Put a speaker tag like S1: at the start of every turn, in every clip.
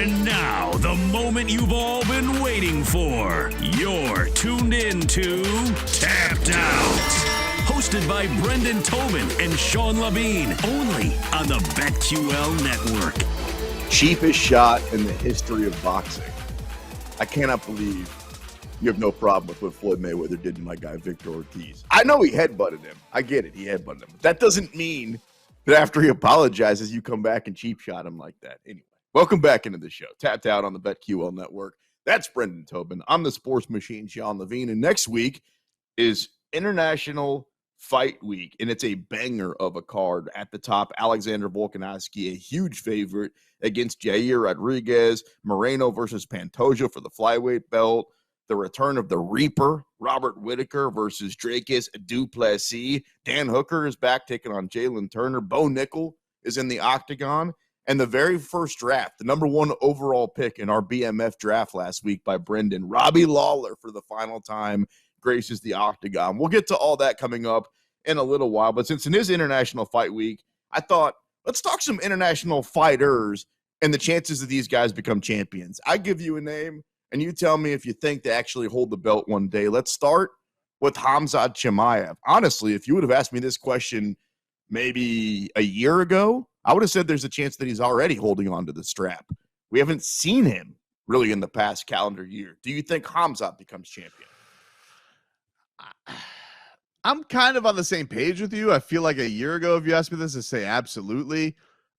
S1: And now, the moment you've all been waiting for. You're tuned in to Tapped Out. Hosted by Brendan Tobin and Sean Levine. Only on the BetQL network.
S2: Cheapest shot in the history of boxing. I cannot believe you have no problem with what Floyd Mayweather did to my guy Victor Ortiz. I know he headbutted him. I get it. He headbutted him. But that doesn't mean that after he apologizes, you come back and cheap shot him like that. Anyway, welcome back into the show. Tapped Out on the BetQL network. That's Brendan Tobin. I'm the sports machine, Sean Levine. And next week is International Fight Week, and it's a banger of a card. At the top, Alexander Volkanovski, a huge favorite against Jair Rodriguez. Moreno versus Pantoja for the flyweight belt. The return of the Reaper, Robert Whittaker versus Dracus Duplessis. Dan Hooker is back taking on Jalen Turner. Bo Nickel is in the octagon. And the very first draft, the number one overall pick in our BMF draft last week by Brendan, Robbie Lawler for the final time graces the octagon. We'll get to all that coming up in a little while. But since it is International Fight Week, I thought, let's talk some international fighters and the chances that these guys become champions. I give you a name, and you tell me if you think they actually hold the belt one day. Let's start with Khamzat Chimaev. Honestly, if you would have asked me this question maybe a year ago, I would have said there's a chance that he's already holding on to the strap. We haven't seen him really in the past calendar year. Do you think Khamzat becomes champion?
S3: I'm kind of on the same page with you. I feel like a year ago, if you asked me this, I'd say absolutely.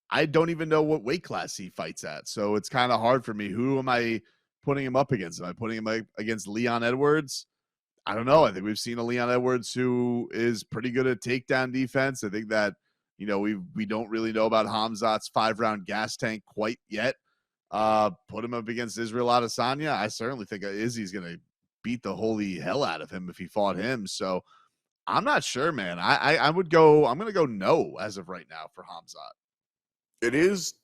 S3: I don't even know what weight class he fights at, so it's kind of hard for me. Who am I putting him up against? Am I putting him against Leon Edwards? I don't know. I think we've seen a Leon Edwards who is pretty good at takedown defense. I think that, you know, we don't really know about Khamzat's 5-round gas tank quite yet. Put him up against Israel Adesanya. I certainly think Izzy's going to beat the holy hell out of him if he fought him. So I'm not sure, man. I'm going to go no as of right now for Khamzat.
S2: It is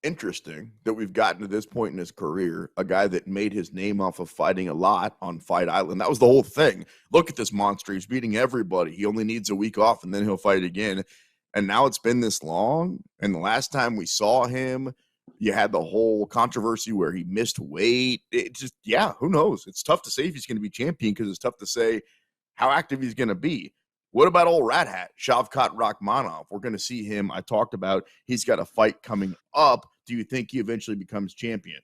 S2: interesting that we've gotten to this point in his career, a guy that made his name off of fighting a lot on Fight Island. That was the whole thing. Look at this monster. He's beating everybody. He only needs a week off, and then he'll fight again. And now it's been this long, and the last time we saw him, you had the whole controversy where he missed weight. It just, yeah, who knows? It's tough to say if he's going to be champion because it's tough to say how active he's going to be. What about old Rat Hat, Shavkat Rakhmonov? We're going to see him. I talked about he's got a fight coming up. Do you think he eventually becomes champion?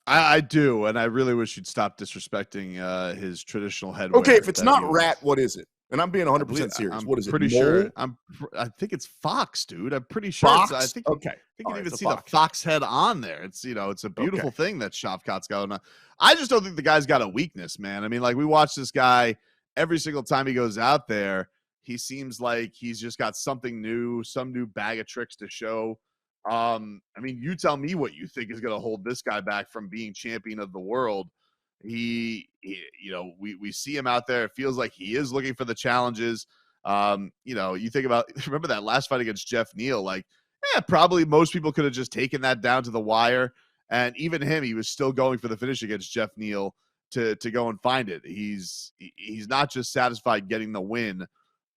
S3: I do, and I really wish you'd stop disrespecting his traditional headwear.
S2: Okay, if it's not Rat, what is it? And I'm being 100% serious. What is it?
S3: Pretty sure. I think it's Fox, dude. I'm pretty sure.
S2: Fox?
S3: I think
S2: okay.
S3: You can even see the fox head on there. It's, you know, it's a beautiful thing that Shavkat's got on. I just don't think the guy's got a weakness, man. I mean, like, we watch this guy every single time he goes out there. He seems like he's just got something new, some new bag of tricks to show. I mean, you tell me what you think is going to hold this guy back from being champion of the world. He you know, we see him out there. It feels like he is looking for the challenges. You know, you think about, remember that last fight against Jeff Neal, like, probably most people could have just taken that down to the wire. And even him, he was still going for the finish against Jeff Neal to go and find it. He's not just satisfied getting the win.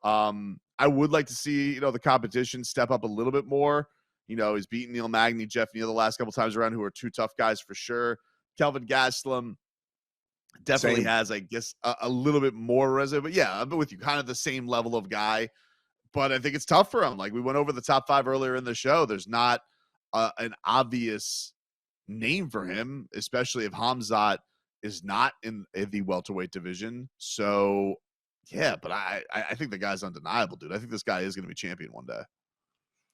S3: I would like to see, you know, the competition step up a little bit more. You know, he's beaten Neil Magny, Jeff Neal the last couple times around, who are two tough guys for sure. Kelvin Gastelum definitely has, I guess, a little bit more resume. But yeah, I'm with you, kind of the same level of guy. But I think it's tough for him. Like, we went over the top 5 earlier in the show. There's not an obvious name for him, especially if Khamzat is not in the welterweight division. So, yeah, but I think the guy's undeniable, dude. I think this guy is going to be champion one day.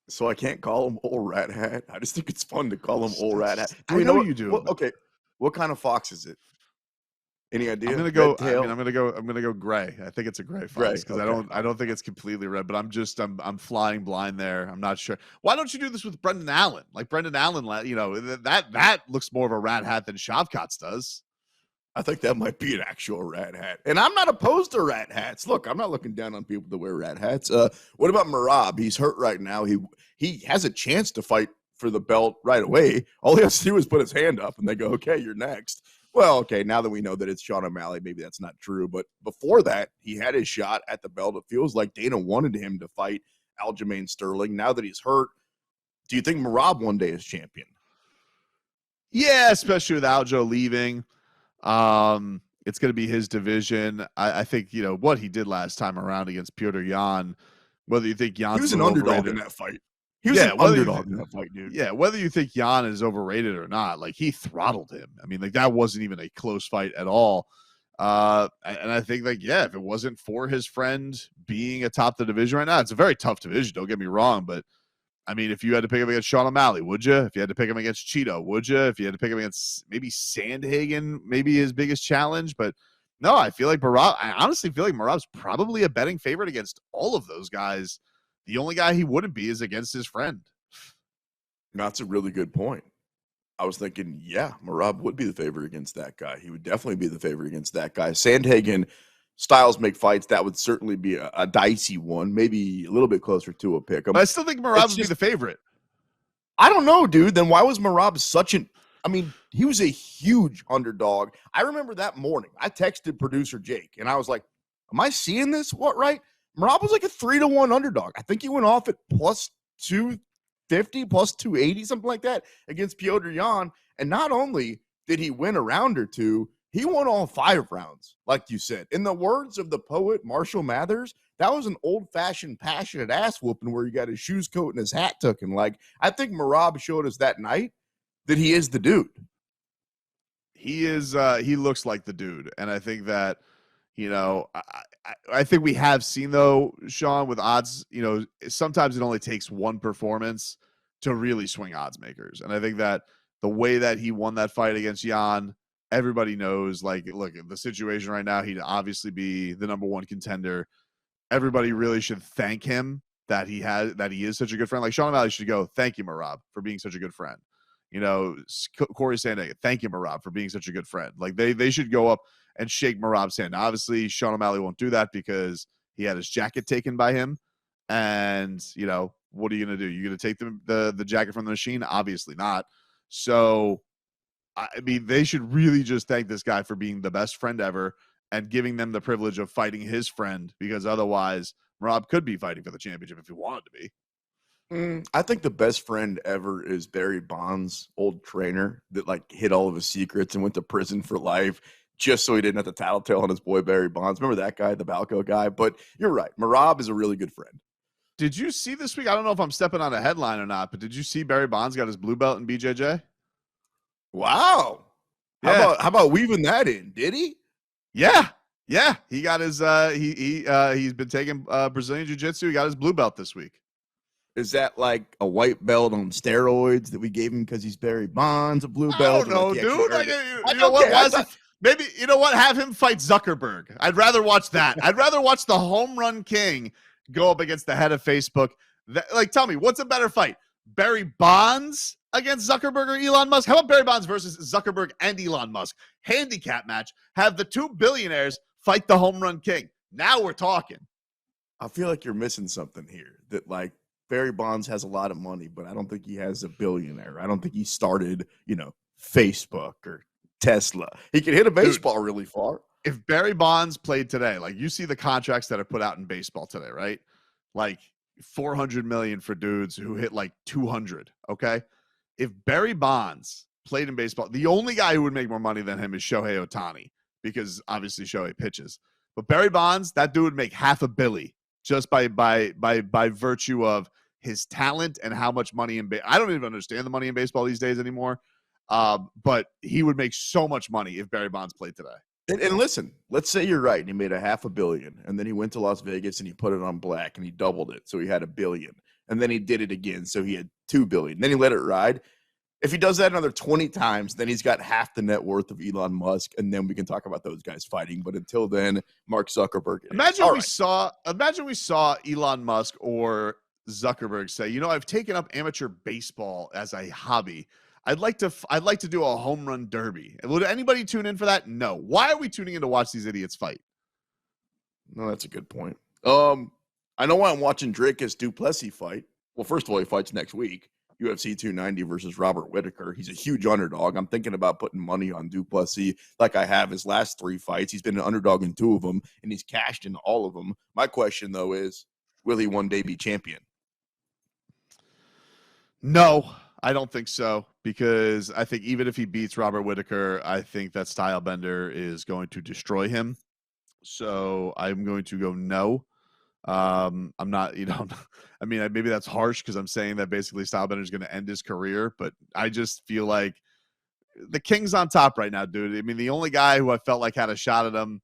S2: So I can't call him Old Rat Hat. I just think it's fun to call him Old Rat Hat.
S3: I know you do.
S2: Okay, what kind of fox is it? Any idea?
S3: I'm gonna go. I'm gonna go gray. I think it's a gray fox because I don't think it's completely red. But I'm flying blind there. I'm not sure. Why don't you do this with Brendan Allen? Like, Brendan Allen, you know, that looks more of a rat hat than Shavkat's does.
S2: I think that might be an actual rat hat. And I'm not opposed to rat hats. Look, I'm not looking down on people that wear rat hats. What about Merab? He's hurt right now. He has a chance to fight for the belt right away. All he has to do is put his hand up, and they go, okay, you're next. Well, okay, now that we know that it's Sean O'Malley, maybe that's not true. But before that, he had his shot at the belt. It feels like Dana wanted him to fight Aljamain Sterling. Now that he's hurt, do you think Merab one day is champion?
S3: Yeah, especially with Aljo leaving. It's going to be his division. I think, what he did last time around against Petr Yan, whether you think
S2: He
S3: Jan's
S2: was
S3: a
S2: an
S3: little
S2: underdog
S3: overrated.
S2: in that fight. He was an underdog in that fight, dude.
S3: Yeah, whether you think Jan is overrated or not, like he throttled him. I mean, like that wasn't even a close fight at all. And I think, like, yeah, if it wasn't for his friend being atop the division right now, it's a very tough division. Don't get me wrong, but I mean, if you had to pick him against Sean O'Malley, would you? If you had to pick him against Cheeto, would you? If you had to pick him against maybe Sandhagen, maybe his biggest challenge, but no, I honestly feel like Marab's probably a betting favorite against all of those guys. The only guy he wouldn't be is against his friend.
S2: That's a really good point. I was thinking, yeah, Marab would be the favorite against that guy. He would definitely be the favorite against that guy. Sandhagen, styles make fights. That would certainly be a dicey one, maybe a little bit closer to a pick.
S3: But I still think Marab would be the favorite.
S2: I don't know, dude. Then why was Marab he was a huge underdog. I remember that morning. I texted producer Jake, and I was like, am I seeing this? What, right? Marab was like a 3-1 underdog. I think he went off at plus 250, plus 280, something like that, against Petr Yan. And not only did he win a round or two, he won all 5 rounds, like you said. In the words of the poet Marshall Mathers, that was an old-fashioned, passionate ass-whooping where he got his shoes coat and his hat took. And, I think Marab showed us that night that he is the dude.
S3: He is. He looks like the dude. And I think that, I think we have seen, though, Sean, with odds, sometimes it only takes one performance to really swing odds makers. And I think that the way that he won that fight against Jan, everybody knows, look, the situation right now, he'd obviously be the number 1 contender. Everybody really should thank him that he is such a good friend. Like Sean O'Malley should go, thank you, Marab, for being such a good friend. Corey Sandhagen, thank you, Marab, for being such a good friend. Like they should go up and shake Marab's hand. Now, obviously, Sean O'Malley won't do that because he had his jacket taken by him. And, what are you going to do? You're going to take the jacket from the machine? Obviously not. So, I mean, they should really just thank this guy for being the best friend ever and giving them the privilege of fighting his friend, because otherwise Marab could be fighting for the championship if he wanted to be.
S2: I think the best friend ever is Barry Bonds, old trainer that hid all of his secrets and went to prison for life just so he didn't have to tattletale on his boy Barry Bonds. Remember that guy, the Balco guy? But you're right. Marab is a really good friend.
S3: Did you see this week? I don't know if I'm stepping on a headline or not, but did you see Barry Bonds got his blue belt in BJJ?
S2: Wow.
S3: Yeah.
S2: How about weaving that in? Did he?
S3: Yeah. Yeah. He got his he's been taking Brazilian Jiu-Jitsu. He got his blue belt this week.
S2: Is that like a white belt on steroids that we gave him because he's Barry Bonds, a blue belt?
S3: I don't know, dude. You know what? Maybe, you know what? Have him fight Zuckerberg. I'd rather watch that. I'd rather watch the home run king go up against the head of Facebook. Tell me, what's a better fight? Barry Bonds against Zuckerberg or Elon Musk? How about Barry Bonds versus Zuckerberg and Elon Musk? Handicap match. Have the 2 billionaires fight the home run king. Now we're talking.
S2: I feel like you're missing something here. That Barry Bonds has a lot of money, but I don't think he has a billionaire. I don't think he started, Facebook or Tesla. He can hit a baseball really far.
S3: If Barry Bonds played today, you see the contracts that are put out in baseball today, right? $400 million for dudes who hit 200. Okay. If Barry Bonds played in baseball, the only guy who would make more money than him is Shohei Ohtani, because obviously Shohei pitches. But Barry Bonds, that dude would make $500 million just by virtue of his talent and how much money I don't even understand the money in baseball these days anymore. But he would make so much money if Barry Bonds played today.
S2: And listen, let's say you're right, and he made $500 million, and then he went to Las Vegas and he put it on black and he doubled it, so he had $1 billion, and then he did it again, so he had $2 billion. Then he let it ride. If he does that another 20 times, then he's got half the net worth of Elon Musk, and then we can talk about those guys fighting. But until then, Mark Zuckerberg.
S3: Imagine we saw Elon Musk or Zuckerberg say, I've taken up amateur baseball as a hobby. I'd like to do a home run derby. Would anybody tune in for that? No. Why are we tuning in to watch these idiots fight?
S2: No, that's a good point. I know why I'm watching Dricus Duplessis fight. Well, first of all, he fights next week. UFC 290 versus Robert Whittaker. He's a huge underdog. I'm thinking about putting money on Duplessis like I have his last 3 fights. He's been an underdog in 2 of them, and he's cashed in all of them. My question, though, is will he one day be champion?
S3: No. I don't think so, because I think even if he beats Robert Whittaker, I think that Stylebender is going to destroy him. So I'm going to go no. I'm not, I mean, maybe that's harsh because I'm saying that basically Stylebender is going to end his career, but I just feel like the King's on top right now, dude. I mean, the only guy who I felt like had a shot at him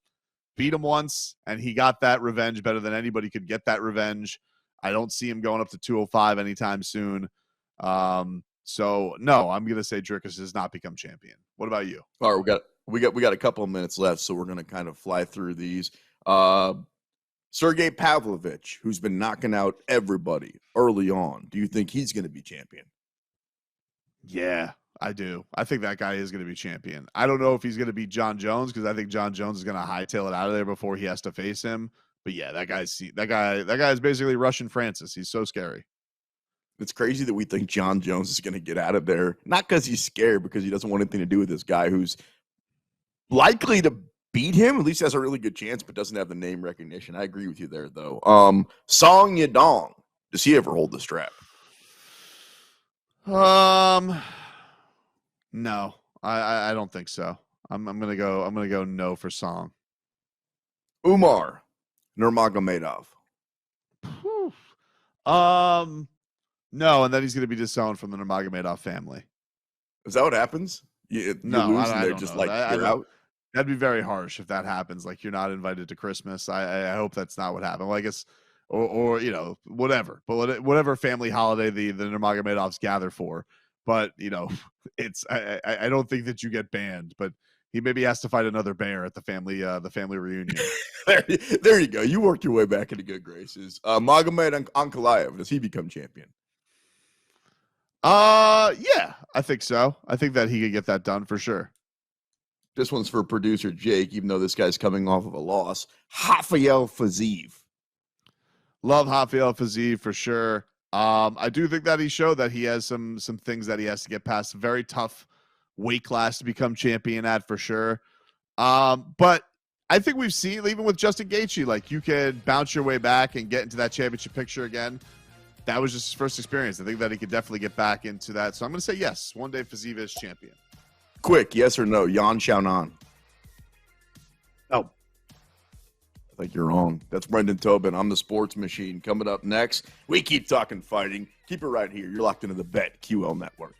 S3: beat him once, and he got that revenge better than anybody could get that revenge. I don't see him going up to 205 anytime soon. So no, I'm gonna say Dricus does not become champion. What about you?
S2: All right, we got a couple of minutes left, so we're gonna kind of fly through these. Sergey Pavlovich, who's been knocking out everybody early on, do you think he's gonna be champion?
S3: Yeah, I do. I think that guy is going to be champion. I don't know if he's going to be John Jones, because I think John Jones is going to hightail it out of there before he has to face him. But yeah, that guy is basically Russian Francis. He's so scary.
S2: It's crazy that we think John Jones is going to get out of there, not because he's scared, because he doesn't want anything to do with this guy who's likely to beat him. At least has a really good chance, but doesn't have the name recognition. I agree with you there, though. Song Yadong, does he ever hold the strap?
S3: No, I don't think so. I'm gonna go no for Song.
S2: Umar Nurmagomedov.
S3: No, and then he's gonna be disowned from the Nurmagomedov family.
S2: Is that what happens? You lose and they're just know. You're out?
S3: That'd be very harsh if that happens. Like, you're not invited to Christmas. I hope that's not what happened. Well, I guess, or whatever. But whatever family holiday the Nurmagomedovs gather for. But it's I don't think that you get banned. But he maybe has to fight another bear at the family reunion.
S2: There you go. You worked your way back into good graces. Magomed Ankalaev, does he become champion?
S3: Yeah, I think so. I think that he could get that done for sure.
S2: This one's for producer Jake, even though this guy's coming off of a loss. Rafael Fiziev.
S3: Love Rafael Fiziev for sure. I do think that he showed that he has some things that he has to get past. Very tough weight class to become champion at, for sure. But I think we've seen, even with Justin Gaethje, like, you could bounce your way back and get into that championship picture again. That was just his first experience. I think that he could definitely get back into that. So I'm going to say yes. One day Fiziev is champion.
S2: Quick, yes or no? Yan Xiaonan.
S4: No.
S2: I think you're wrong. That's Brendan Tobin. I'm the Sports Machine. Coming up next, we keep talking fighting. Keep it right here. You're locked into the BetQL Network.